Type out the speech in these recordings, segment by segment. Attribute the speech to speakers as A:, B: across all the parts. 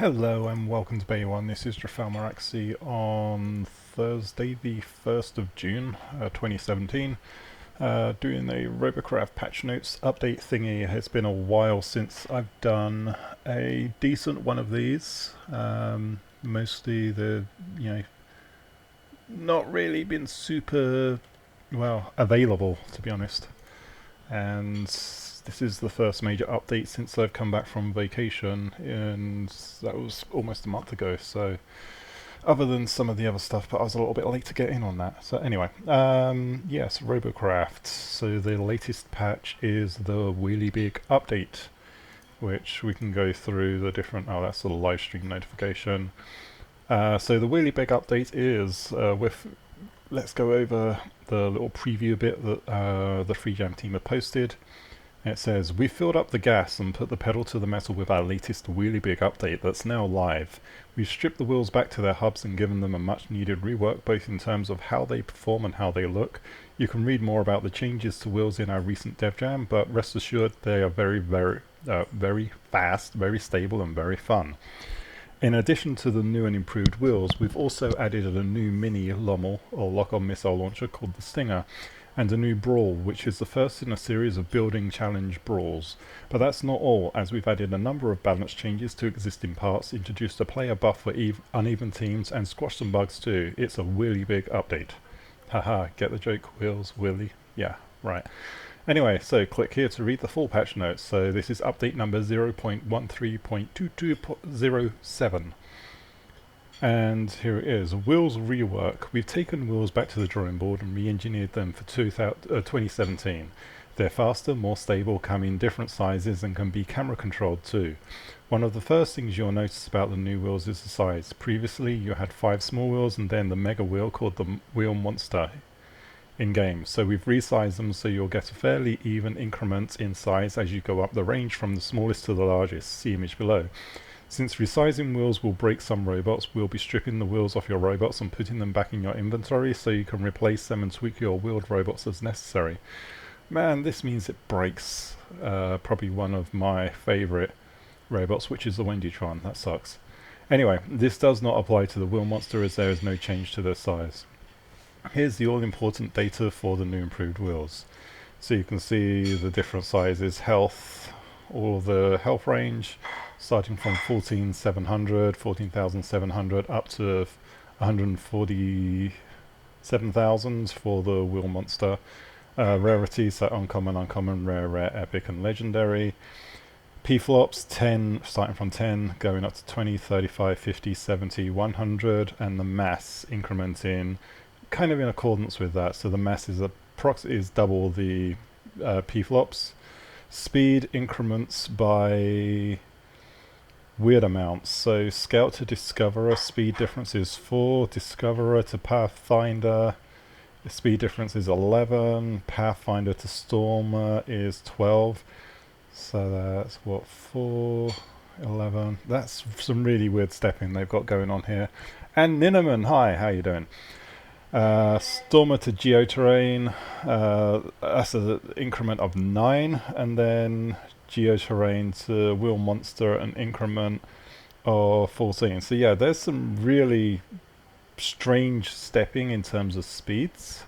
A: Hello and welcome to Bay 1. This is Rafael Maraxi on Thursday the 1st of June 2017, doing a Robocraft patch notes update thingy. It's been a while since I've done a decent one of these. Mostly not really been super, well, available, to be honest. And this is the first major update since I've come back from vacation, and that was almost a month ago, so other than some of the other stuff, but I was a little bit late to get in on that. So anyway, yes, Robocraft. So the latest patch is the really big update, which we can go through the different, oh, that's the live stream notification. So the really big update is, let's go over the little preview bit that the FreeJam team have posted. It says, we filled up the gas and put the pedal to the metal with our latest really big update that's now live. We've stripped the wheels back to their hubs and given them a much needed rework, both in terms of how they perform and how they look. You can read more about the changes to wheels in our recent dev jam, but rest assured they are very fast, very stable and very fun. In addition to the new and improved wheels, we've also added a new mini LOML, or lock-on missile launcher, called the Stinger, and a new brawl, which is the first in a series of building challenge brawls. But that's not all, as we've added a number of balance changes to existing parts, introduced a player buff for uneven teams, and squashed some bugs too. It's a really big update. Haha, get the joke, Wheels, Willy? Yeah, right. Anyway, so click here to read the full patch notes. So this is update number 0.13.22.07. And here it is, wheels rework. We've taken wheels back to the drawing board and re-engineered them for 2017. They're faster, more stable, come in different sizes and can be camera controlled too. One of the first things you'll notice about the new wheels is the size. Previously you had 5 small wheels and then the mega wheel called the Wheel Monster in game. So we've resized them so you'll get a fairly even increment in size as you go up the range from the smallest to the largest. See image below. Since resizing wheels will break some robots, we'll be stripping the wheels off your robots and putting them back in your inventory so you can replace them and tweak your wheeled robots as necessary. Man, this means it breaks probably one of my favorite robots, which is the Wendytron. That sucks. Anyway, this does not apply to the Wheel Monster as there is no change to their size. Here's the all-important data for the new improved wheels. So you can see the different sizes, health, all of the health range, starting from 14,700 up to 147,000 for the Wheel Monster. Rarities, so uncommon, rare, epic and legendary. P-flops, 10, starting from 10, going up to 20, 35, 50, 70, 100, and the mass incrementing kind of in accordance with that. So the mass is double the P-flops. Speed increments by weird amounts. So Scout to Discoverer, speed difference is 4. Discoverer to Pathfinder, the speed difference is 11. Pathfinder to Stormer is 12. So that's what, 4, 11. That's some really weird stepping they've got going on here. And Ninnaman, hi, how you doing? Stormer to Geoterrain, that's an increment of 9, and then Geoterrain to Wheel Monster, an increment of 14. So yeah, there's some really strange stepping in terms of speeds.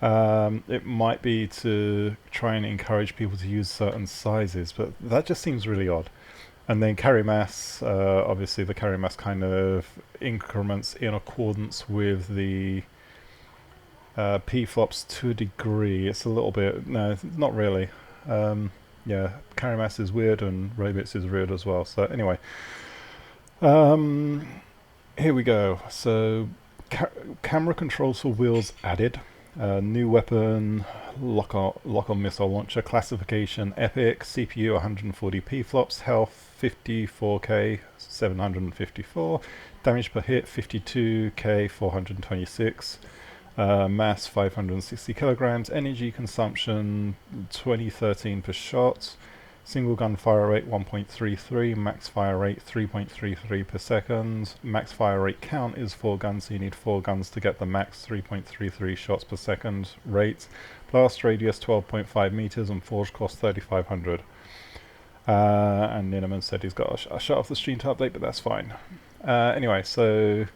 A: It might be to try and encourage people to use certain sizes, but that just seems really odd. And then carry mass, obviously the carry mass kind of increments in accordance with the P-flops to a degree. It's a little bit, no, not really. Yeah, carry mass is weird and Robits is weird as well. So anyway, here we go. So camera controls for wheels added. New weapon, lock-on missile launcher, classification epic, CPU 140 P-flops, health 54k 754, damage per hit 52k 426, mass 560 kilograms, energy consumption 2013 per shot, single gun fire rate 1.33, max fire rate 3.33 per second. Max fire rate count is 4 guns, so you need 4 guns to get the max 3.33 shots per second rate. Blast radius 12.5 meters and forge cost 3,500. And Ninneman said he's got a shut off the stream to update, but that's fine. Anyway, so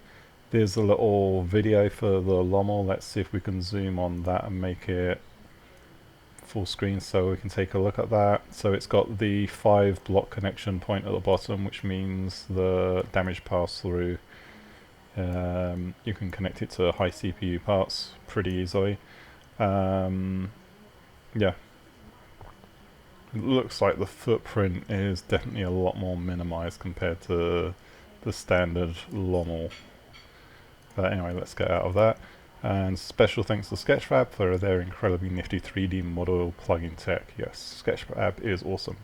A: there's a little video for the Lommel. Let's see if we can zoom on that and make it full screen so we can take a look at that. So it's got the 5 block connection point at the bottom, which means the damage pass through. You can connect it to high CPU parts pretty easily. Yeah. It looks like the footprint is definitely a lot more minimized compared to the standard Lommel. But anyway, let's get out of that. And special thanks to Sketchfab for their incredibly nifty 3D model plugin tech. Yes, Sketchfab is awesome.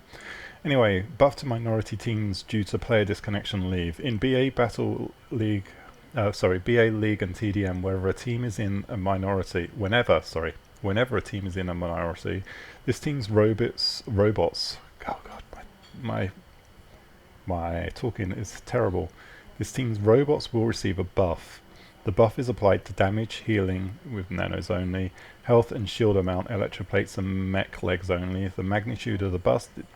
A: Anyway, buff to minority teams due to player disconnection leave. In BA Battle League, BA League and TDM, whenever a team is in a minority, whenever a team is in a minority, this team's robots, oh god, my talking is terrible. This team's robots will receive a buff. The buff is applied to damage, healing with nanos only, health and shield amount, electroplates and mech legs only. The magnitude of the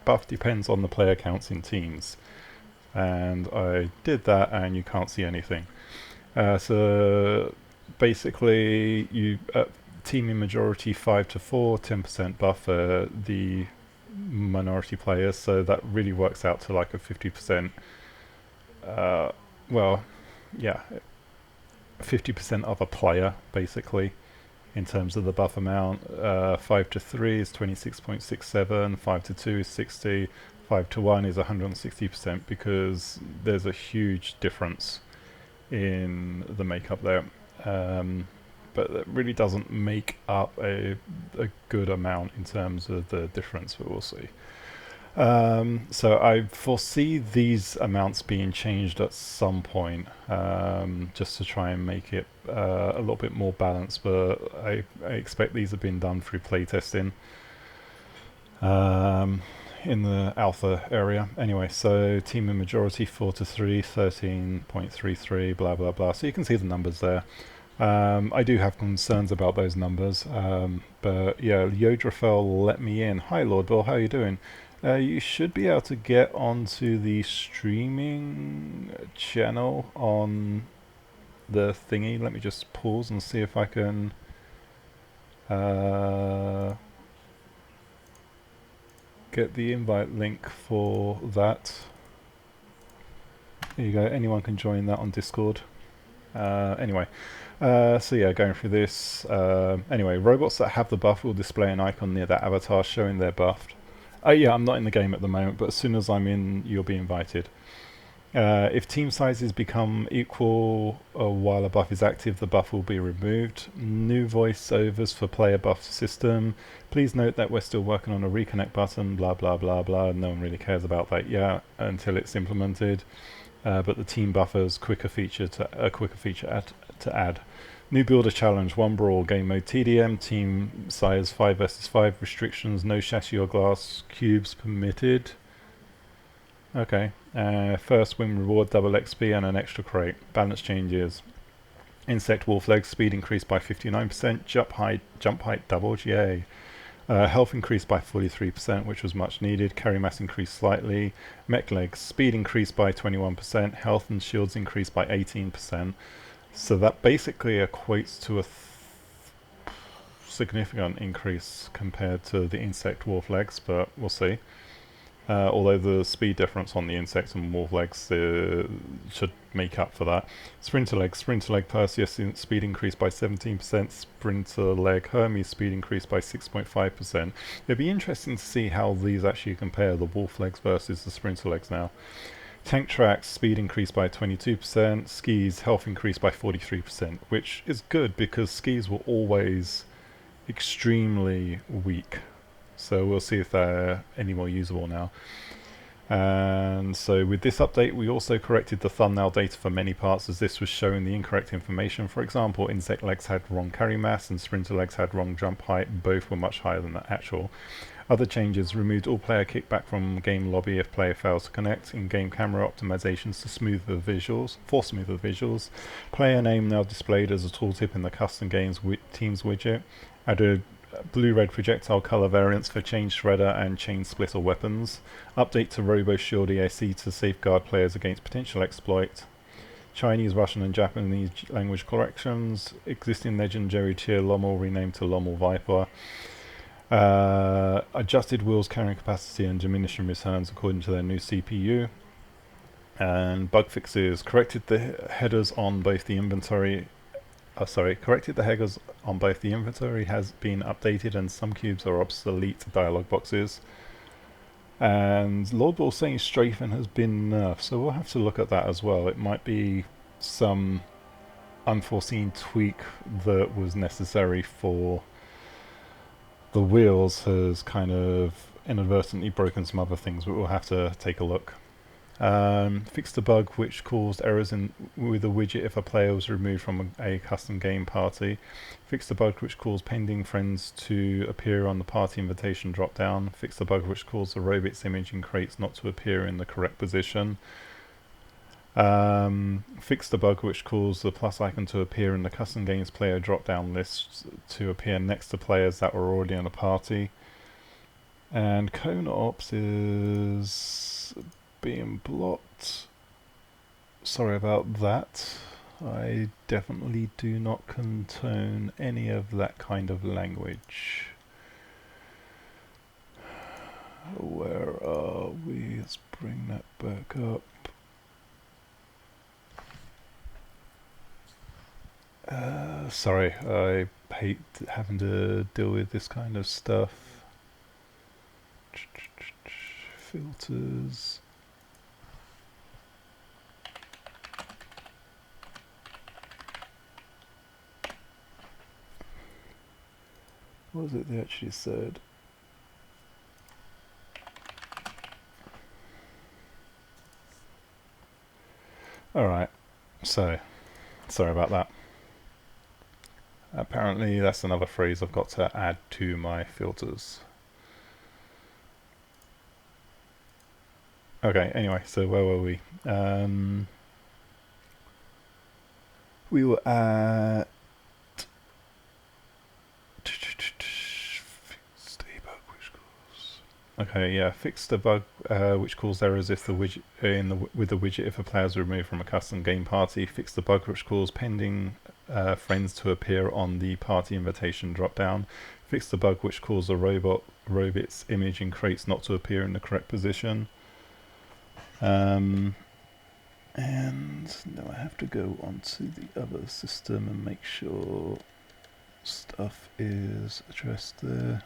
A: buff depends on the player counts in teams. And I did that and you can't see anything. So basically you team in majority 5 to 4, 10% buff for the minority players, so that really works out to like a 50%, well, yeah, 50% of a player, basically, in terms of the buff amount. 5 to 3 is 26.67, 5 to 2 is 60, 5 to 1 is 160%, because there's a huge difference in the makeup there. But it really doesn't make up a good amount in terms of the difference, but we'll see. So I foresee these amounts being changed at some point, just to try and make it a little bit more balanced, but I expect these have been done through playtesting in the alpha area. Anyway, so team in majority 4 to 3, 13.33, blah blah blah. So you can see the numbers there. I do have concerns about those numbers, but yeah, Yodrafel let me in. Hi Lord Bill, how are you doing? You should be able to get onto the streaming channel on the thingy. Let me just pause and see if I can get the invite link for that. There you go, anyone can join that on Discord. Anyway, so yeah, going through this. Anyway, robots that have the buff will display an icon near their avatar showing they're buffed. Yeah, I'm not in the game at the moment, but as soon as I'm in, you'll be invited. If team sizes become equal while a buff is active, the buff will be removed. New voiceovers for player buff system. Please note that we're still working on a reconnect button, blah blah blah blah. No one really cares about that yet until it's implemented. But the team buffers quicker feature to add. New builder challenge, 1 brawl, game mode TDM, team size 5 versus 5, restrictions, no chassis or glass cubes permitted. Okay, first win reward, double XP and an extra crate. Balance changes. Insect wolf legs, speed increased by 59%, jump height doubled, yay. Health increased by 43%, which was much needed. Carry mass increased slightly. Mech legs, speed increased by 21%. Health and shields increased by 18%. So that basically equates to a significant increase compared to the insect wolf legs, but we'll see. Although the speed difference on the insects and wolf legs should make up for that. Sprinter leg Perseus speed increased by 17%, sprinter leg Hermes speed increased by 6.5%. It'd be interesting to see how these actually compare, the wolf legs versus the sprinter legs now. Tank tracks speed increased by 22%, skis health increased by 43%, which is good because skis were always extremely weak. So we'll see if they're any more usable now. And so with this update, we also corrected the thumbnail data for many parts, as this was showing the incorrect information. For example, insect legs had wrong carry mass and sprinter legs had wrong jump height. Both were much higher than the actual. Other changes: removed all player kickback from game lobby if player fails to connect. In-game camera optimizations to smoother visuals. Player name now displayed as a tooltip in the custom games teams widget. Added blue-red projectile color variants for chain shredder and chain splitter weapons. Update to Robo Shield EAC to safeguard players against potential exploit. Chinese, Russian and Japanese language corrections. Existing legendary tier Lommel renamed to Lommel Viper. Adjusted wheels carrying capacity and diminishing returns according to their new CPU. And bug fixes. Corrected the headers on both the inventory. Corrected the headers on both the inventory has been updated and some cubes are obsolete dialog boxes. And Lord Ball saying strafing has been nerfed, so we'll have to look at that as well. It might be some unforeseen tweak that was necessary for the wheels has kind of inadvertently broken some other things, but we'll have to take a look. Fixed a bug which caused errors with a widget if a player was removed from a custom game party. Fixed a bug which caused pending friends to appear on the party invitation drop down. Fixed a bug which caused the Robits image in crates not to appear in the correct position. Fixed a bug which caused the plus icon to appear in the custom games player drop down list to appear next to players that were already in a party. And Cone Ops is being blocked. Sorry about that. I definitely do not condone any of that kind of language. Where are we? Let's bring that back up. Sorry, I hate having to deal with this kind of stuff. Filters. What was it they actually said? Alright, so, sorry about that. Apparently that's another phrase I've got to add to my filters. Okay, anyway, so where were we? We were at okay, yeah, fixed a bug which caused errors if the widget with the widget if a player is removed from a custom game party. Fixed the bug which caused pending friends to appear on the party invitation drop down. Fixed the bug which caused the Robits image in crates not to appear in the correct position. And now I have to go onto the other system and make sure stuff is addressed there.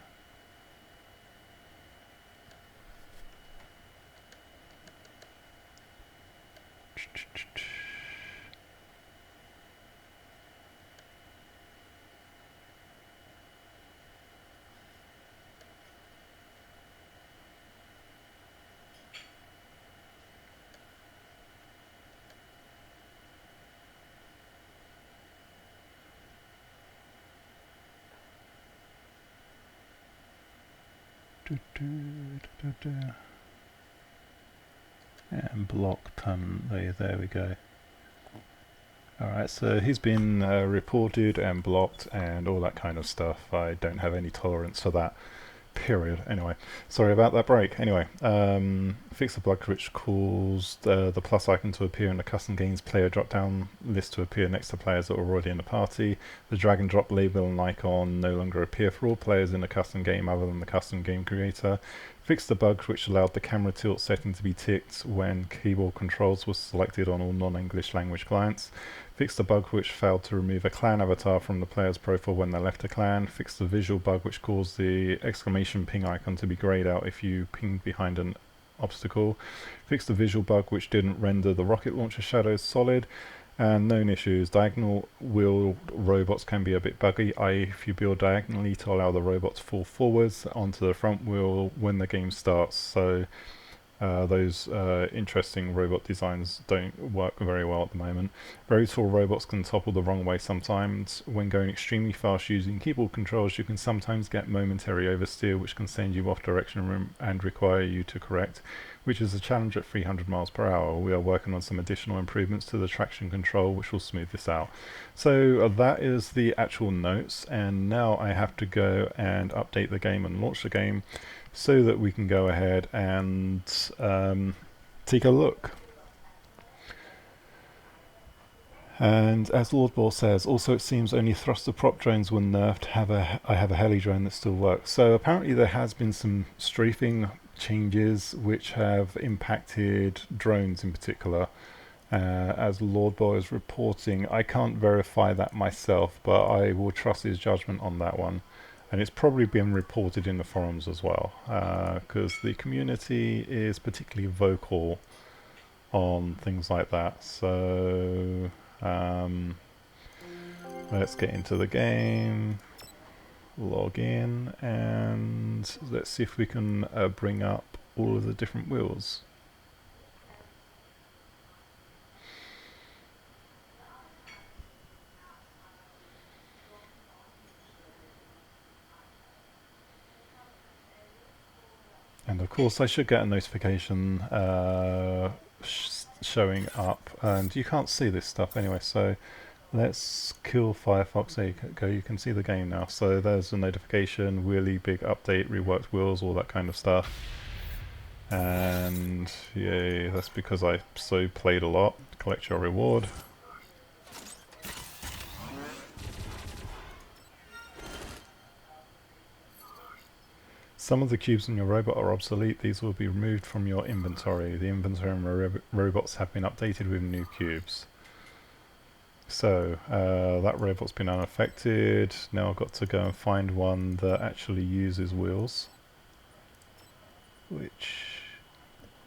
A: And block permanently, there we go. Alright, so he's been reported and blocked and all that kind of stuff. I don't have any tolerance for that, period. Anyway, sorry about that break. Anyway, fix the bug which caused the plus icon to appear in the custom games player drop down list to appear next to players that were already in the party. The drag and drop label and icon no longer appear for all players in the custom game other than the custom game creator. Fixed the bug which allowed the camera tilt setting to be ticked when keyboard controls was selected on all non-English language clients. Fixed the bug which failed to remove a clan avatar from the player's profile when they left a clan. Fixed the visual bug which caused the exclamation ping icon to be greyed out if you pinged behind an obstacle. Fixed the visual bug which didn't render the rocket launcher shadows solid. And known issues, diagonal wheeled robots can be a bit buggy, i.e. if you build diagonally to allow the robot to fall forwards onto the front wheel when the game starts. So Those interesting robot designs don't work very well at the moment. Very tall robots can topple the wrong way sometimes. When going extremely fast using keyboard controls, you can sometimes get momentary oversteer, which can send you off direction and require you to correct, which is a challenge at 300 miles per hour. We are working on some additional improvements to the traction control, which will smooth this out. So that is the actual notes, and now I have to go and update the game and launch the game, so that we can go ahead and take a look. And as Lord Ball says, also it seems only thruster prop drones were nerfed. I have a heli drone that still works. So apparently there has been some strafing changes which have impacted drones in particular. As Lord Ball is reporting, I can't verify that myself, but I will trust his judgment on that one. And it's probably been reported in the forums as well, because the community is particularly vocal on things like that. So let's get into the game, log in, and let's see if we can bring up all of the different wheels. And of course I should get a notification showing up, and you can't see this stuff anyway, so let's kill Firefox. There you go, you can see the game now. So there's a notification, really big update, reworked wheels, all that kind of stuff. And yay, that's because I so played a lot. Collect your reward. Some of the cubes in your robot are obsolete. These will be removed from your inventory. The inventory and robots have been updated with new cubes. So that robot's been unaffected. Now I've got to go and find one that actually uses wheels, which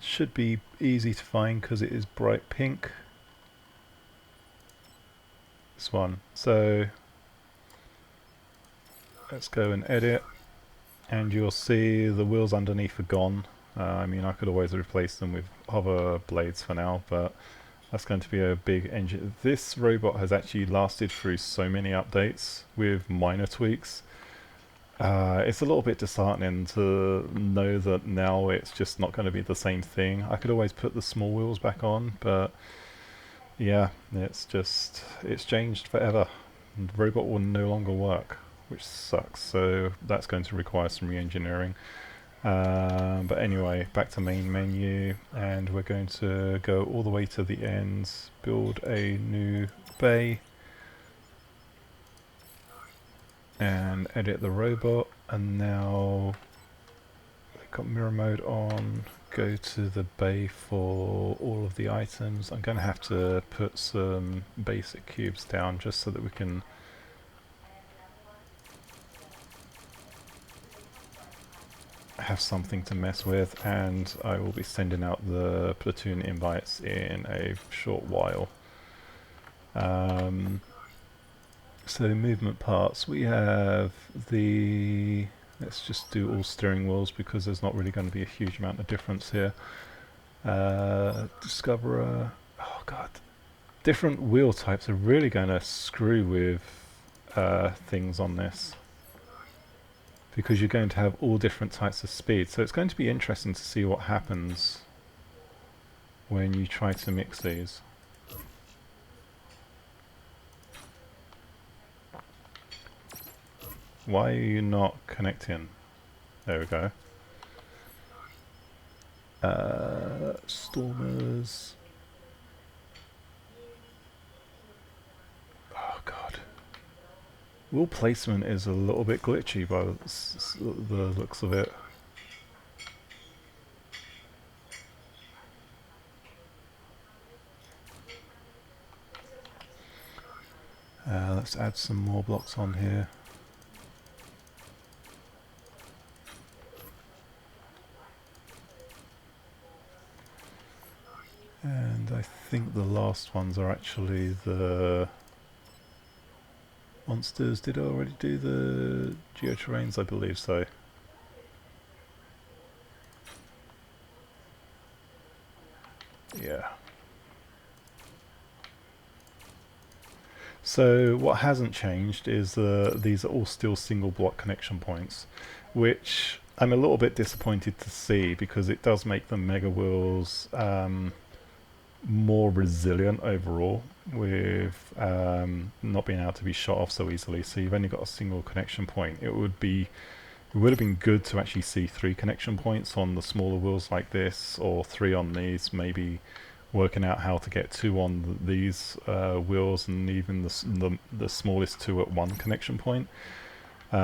A: should be easy to find because it is bright pink. This one. So let's go and edit. And you'll see the wheels underneath are gone. I mean, I could always replace them with hover blades for now, but that's going to be a big engine. This robot has actually lasted through so many updates with minor tweaks. It's a little bit disheartening to know that now it's just not going to be the same thing. I could always put the small wheels back on, but yeah, it's changed forever. The robot will no longer work, which sucks, so that's going to require some re-engineering. But anyway, back to main menu, and we're going to go all the way to the end, build a new bay, and edit the robot. And now we've got mirror mode on, go to the bay for all of the items. I'm going to have to put some basic cubes down just so that we can have something to mess with, and I will be sending out the platoon invites in a short while. So movement parts, we have the, let's just do all steering wheels because there's not really going to be a huge amount of difference here. Discoverer, oh god, different wheel types are really going to screw with things on this, because you're going to have all different types of speed. So it's going to be interesting to see what happens when you try to mix these. Why are you not connecting? There we go. Stormers. Oh god. Wheel placement is a little bit glitchy by the looks of it. Let's add some more blocks on here. And I think the last ones are actually the monsters. Did I already do the geoterrains? I believe so. Yeah. So what hasn't changed is these are all still single block connection points, which I'm a little bit disappointed to see because it does make the Mega Wheels more resilient overall with not being able to be shot off so easily. So you've only got a single connection point. It would have been good to actually see 3 connection points on the smaller wheels like this, or 3 on these, maybe working out how to get 2 on these wheels, and even the smallest 2 at 1 connection point. You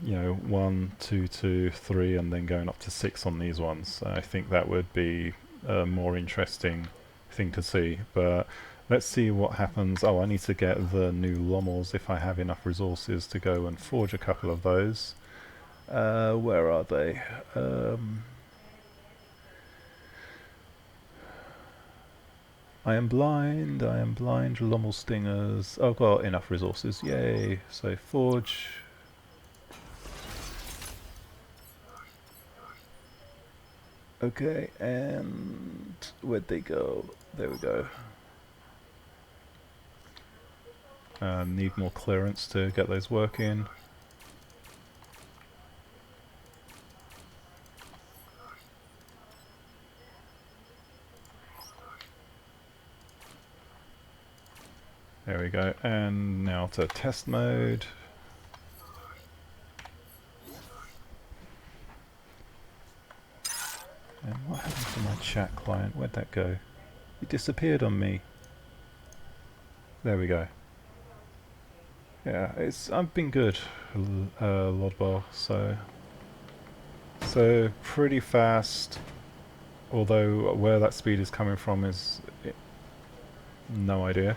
A: know, 1, 2, 2, 3, and then going up to 6 on these ones. I think that would be a more interesting thing to see, but let's see what happens. Oh, I need to get the new Lommels if I have enough resources to go and forge a couple of those. Where are they? I am blind, Lommel Stingers. Oh, I've got enough resources, yay. So forge. Okay, and where'd they go? There we go. Need more clearance to get those working. There we go, and now to test mode. And what happened to my chat client? Where'd that go? It disappeared on me. There we go. Yeah, I've been good, Lodball, so pretty fast. Although where that speed is coming from is no idea.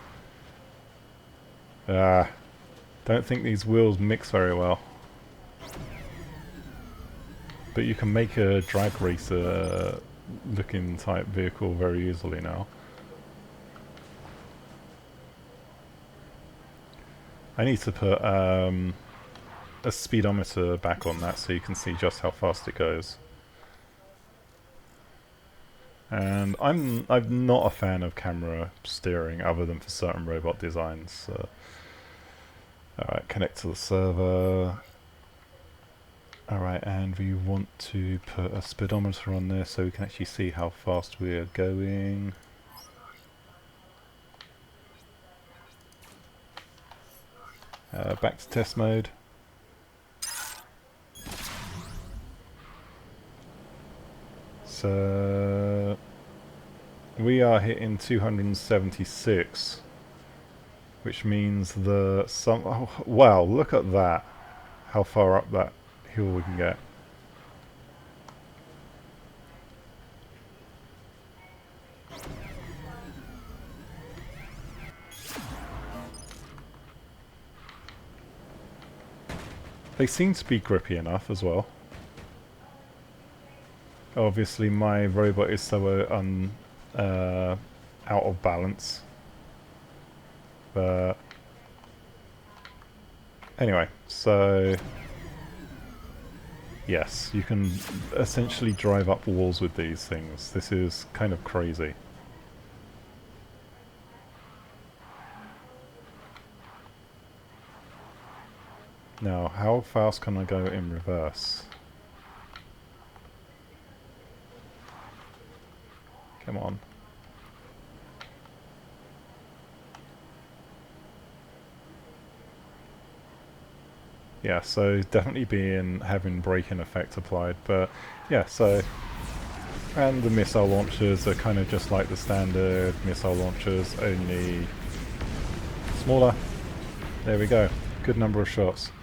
A: Don't think these wheels mix very well. But you can make a drag racer looking type vehicle very easily now. I need to put a speedometer back on that so you can see just how fast it goes. And I'm not a fan of camera steering other than for certain robot designs. Alright, connect to the server. Alright, and we want to put a speedometer on there so we can actually see how fast we're going. Back to test mode. So we are hitting 276, which means oh, wow, look at that, how far up that hill we can get. They seem to be grippy enough as well. Obviously my robot is so out of balance. But anyway, so yes, you can essentially drive up walls with these things. This is kind of crazy. Now, how fast can I go in reverse? Come on. Yeah, so definitely having braking effect applied, but yeah, so, and the missile launchers are kind of just like the standard missile launchers, only smaller. There we go, good number of shots.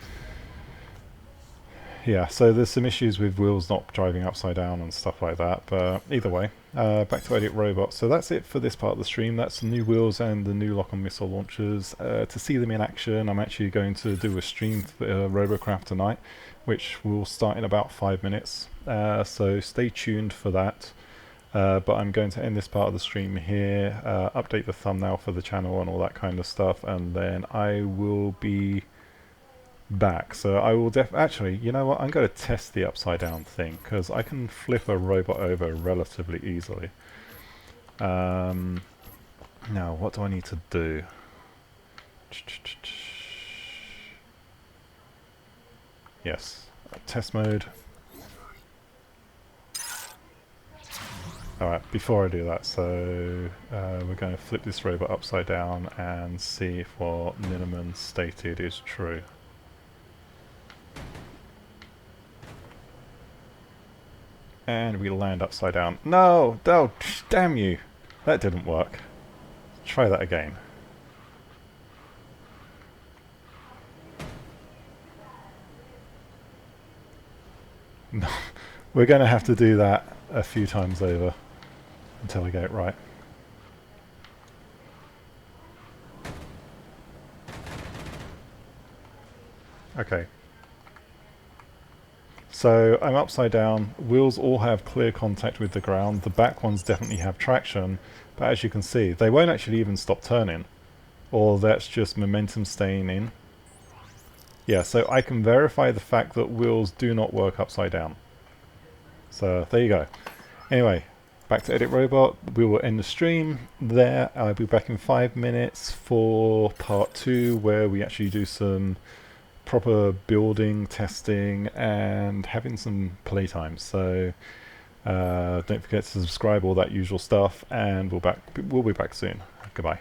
A: Yeah, so there's some issues with wheels not driving upside down and stuff like that, but either way, back to Edit Robot. So that's it for this part of the stream. That's the new wheels and the new lock-on missile launchers. To see them in action, I'm actually going to do a stream for Robocraft tonight, which will start in about 5 minutes. So stay tuned for that. But I'm going to end this part of the stream here, update the thumbnail for the channel and all that kind of stuff, and then I will be back. So I will actually, you know what, I'm going to test the upside down thing because I can flip a robot over relatively easily. Now, what do I need to do? Yes, test mode. Alright, before I do that, so we're going to flip this robot upside down and see if what Miniman stated is true. And we land upside down. No! Oh, damn you! That didn't work. Try that again. No, we're going to have to do that a few times over until I get it right. Okay. So I'm upside down, wheels all have clear contact with the ground, the back ones definitely have traction, but as you can see, they won't actually even stop turning. Or that's just momentum staying in. Yeah, so I can verify the fact that wheels do not work upside down. So there you go. Anyway, back to Edit Robot. We will end the stream there. I'll be back in 5 minutes for part 2, where we actually do some proper building, testing, and having some playtime. So don't forget to subscribe, all that usual stuff, and we'll be back soon. Goodbye.